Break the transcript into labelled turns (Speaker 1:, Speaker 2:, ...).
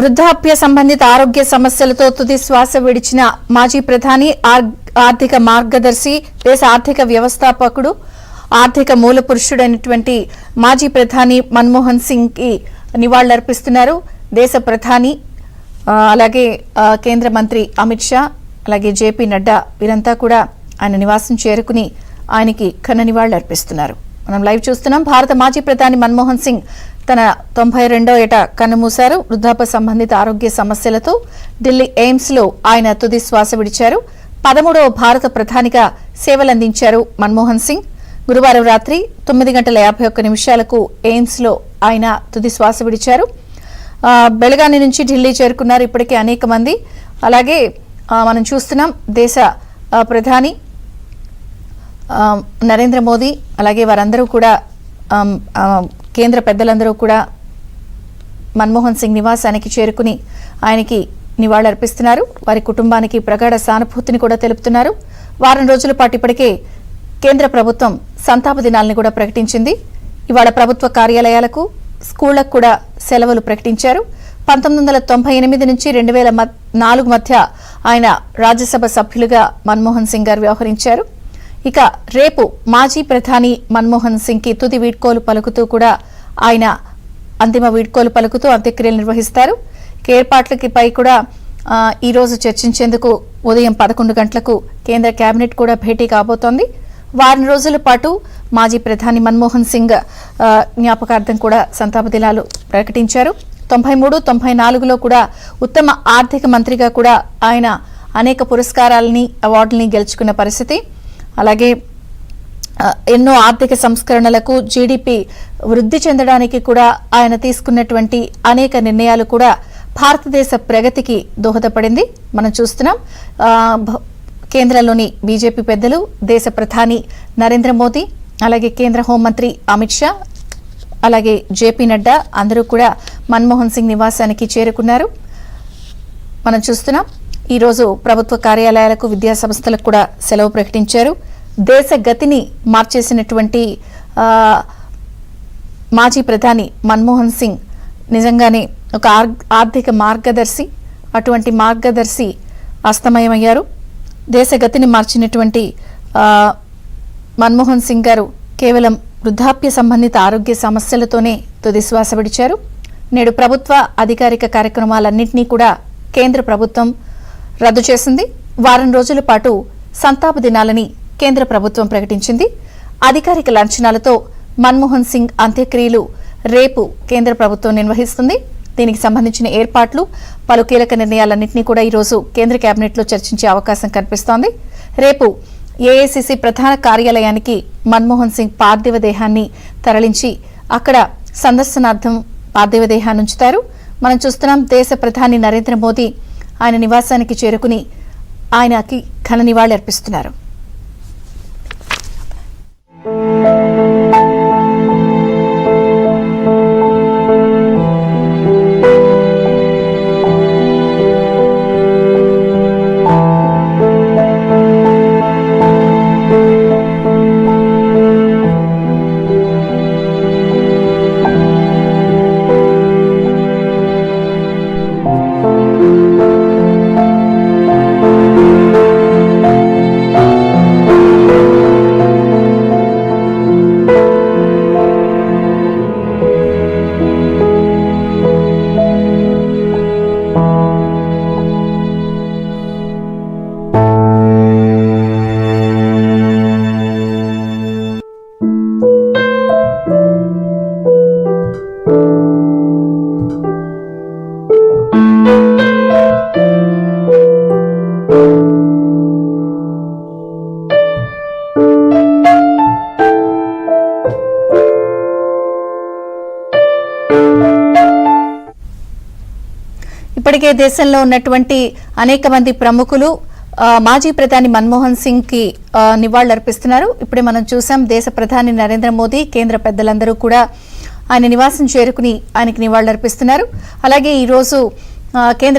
Speaker 1: వృద్ధాప్య సంబంధిత ఆరోగ్య సమస్యలతో తుది శ్వాస విడిచిన మాజీ ప్రధాని, ఆర్థిక మార్గదర్శి, దేశ ఆర్థిక వ్యవస్థాపకుడు, ఆర్థిక మూల పురుషుడైనటువంటి మాజీ ప్రధాని మన్మోహన్ సింగ్ కి నివాళులర్పిస్తున్నారు. దేశ ప్రధాని అలాగే కేంద్ర మంత్రి అమిత్ షా అలాగే జేపీ నడ్డా వీరంతా కూడా ఆయన నివాసం చేరుకుని ఆయనకి ఘన నివాళులర్పిస్తున్నారు. మనం లైవ్ చూస్తున్నాం. భారత మాజీ ప్రధాని మన్మోహన్ సింగ్ తన 92వ ఏట కన్నుమూశారు. వృద్ధాప్య సంబంధిత ఆరోగ్య సమస్యలతో ఢిల్లీ ఎయిమ్స్ లో ఆయన తుది శ్వాస విడిచారు. 13వ భారత ప్రధానిగా సేవలందించారు మన్మోహన్ సింగ్. గురువారం రాత్రి 9:51 ఎయిమ్స్ లో ఆయన తుది శ్వాస విడిచారు. బెళగాని నుంచి ఢిల్లీ చేరుకున్నారు ఇప్పటికే అనేక మంది. అలాగే మనం చూస్తున్నాం దేశ ప్రధాని నరేంద్ర మోదీ అలాగే వారందరూ కూడా కేంద్ర పెద్దలందరూ కూడా మన్మోహన్ సింగ్ నివాసానికి చేరుకుని ఆయనకి నివాళులర్పిస్తున్నారు. వారి కుటుంబానికి ప్రగాఢ సానుభూతిని కూడా తెలుపుతున్నారు. వారం రోజుల పాటు ఇప్పటికే కేంద్ర ప్రభుత్వం సంతాప దినాలను కూడా ప్రకటించింది. ఇవాళ ప్రభుత్వ కార్యాలయాలకు, స్కూళ్లకు కూడా సెలవులు ప్రకటించారు. 1998 నుంచి 2004 మధ్య ఆయన రాజ్యసభ సభ్యులుగా మన్మోహన్ సింగ్ గారు వ్యవహరించారు. ఇక రేపు మాజీ ప్రధాని మన్మోహన్ సింగ్ కి తుది వీడ్కోలు పలుకుతూ కూడా ఆయన అంతిమ వీడ్కోలు పలుకుతూ అంత్యక్రియలు నిర్వహిస్తారు. ఏర్పాట్లకి పై కూడా ఈ రోజు చర్చించేందుకు ఉదయం 11 గంటలకు కేంద్ర కేబినెట్ కూడా భేటీ కాబోతోంది. వారం రోజుల పాటు మాజీ ప్రధాని మన్మోహన్ సింగ్ జ్ఞాపకార్థం కూడా సంతాప దినాలు ప్రకటించారు. 93, 94లో కూడా ఉత్తమ ఆర్థిక మంత్రిగా కూడా ఆయన అనేక పురస్కారాలని, అవార్డులని గెలుచుకున్న పరిస్థితి. అలాగే ఎన్నో ఆర్థిక సంస్కరణలకు, జీడీపీ వృద్ధి చెందడానికి కూడా ఆయన తీసుకున్నటువంటి అనేక నిర్ణయాలు కూడా భారతదేశ ప్రగతికి దోహదపడింది. మనం చూస్తున్నాం కేంద్రంలోని బీజేపీ పెద్దలు, దేశ ప్రధాని నరేంద్ర మోదీ అలాగే కేంద్ర హోంమంత్రి అమిత్ షా అలాగే జేపీ నడ్డా అందరూ కూడా మన్మోహన్ సింగ్ నివాసానికి చేరుకున్నారు. మనం చూస్తున్నాం ఈరోజు ప్రభుత్వ కార్యాలయాలకు, విద్యా సంస్థలకు కూడా సెలవు ప్రకటించారు. దేశ గతిని మార్చేసినటువంటి మాజీ ప్రధాని మన్మోహన్ సింగ్ నిజంగానే ఒక ఆర్థిక మార్గదర్శి. అటువంటి మార్గదర్శి అస్తమయమయ్యారు. దేశ గతిని మార్చినటువంటి మన్మోహన్ సింగ్ గారు కేవలం వృద్ధాప్య సంబంధిత ఆరోగ్య సమస్యలతోనే తుది శ్వాస విడిచారు. నేడు ప్రభుత్వ అధికారిక కార్యక్రమాలన్నింటినీ కూడా కేంద్ర ప్రభుత్వం రద్దు చేసింది. వారం రోజుల పాటు సంతాప దినాలని కేంద్ర ప్రభుత్వం ప్రకటించింది. అధికారిక లాంఛనాలతో మన్మోహన్ సింగ్ అంత్యక్రియలు రేపు కేంద్ర ప్రభుత్వం నిర్వహిస్తుంది. దీనికి సంబంధించిన ఏర్పాట్లు, పలు కీలక నిర్ణయాలన్నింటినీ కూడా ఈరోజు కేంద్ర కేబినెట్లో చర్చించే అవకాశం కనిపిస్తోంది. రేపు ఏఐసిసి ప్రధాన కార్యాలయానికి మన్మోహన్ సింగ్ పార్థివ దేహాన్ని తరలించి అక్కడ సందర్శనార్థం పార్థివ దేహాన్ని ఉంచుతారు. మనం చూస్తున్నాం దేశ ప్రధాని నరేంద్ర మోదీ ఆయన నివాసానికి చేరుకుని ఆయనకి ఘన నివాళి అర్పిస్తున్నారు. ఇప్పటికే దేశంలో ఉన్నటువంటి అనేక మంది ప్రముఖులు మాజీ ప్రధాని మన్మోహన్ సింగ్ కి నివాళులర్పిస్తున్నారు. ఇప్పుడే మనం చూసాం దేశ ప్రధాని నరేంద్ర మోదీ, కేంద్ర పెద్దలందరూ కూడా ఆయన నివాసం చేరుకుని ఆయనకి నివాళులర్పిస్తున్నారు. అలాగే ఈ రోజు కేంద్ర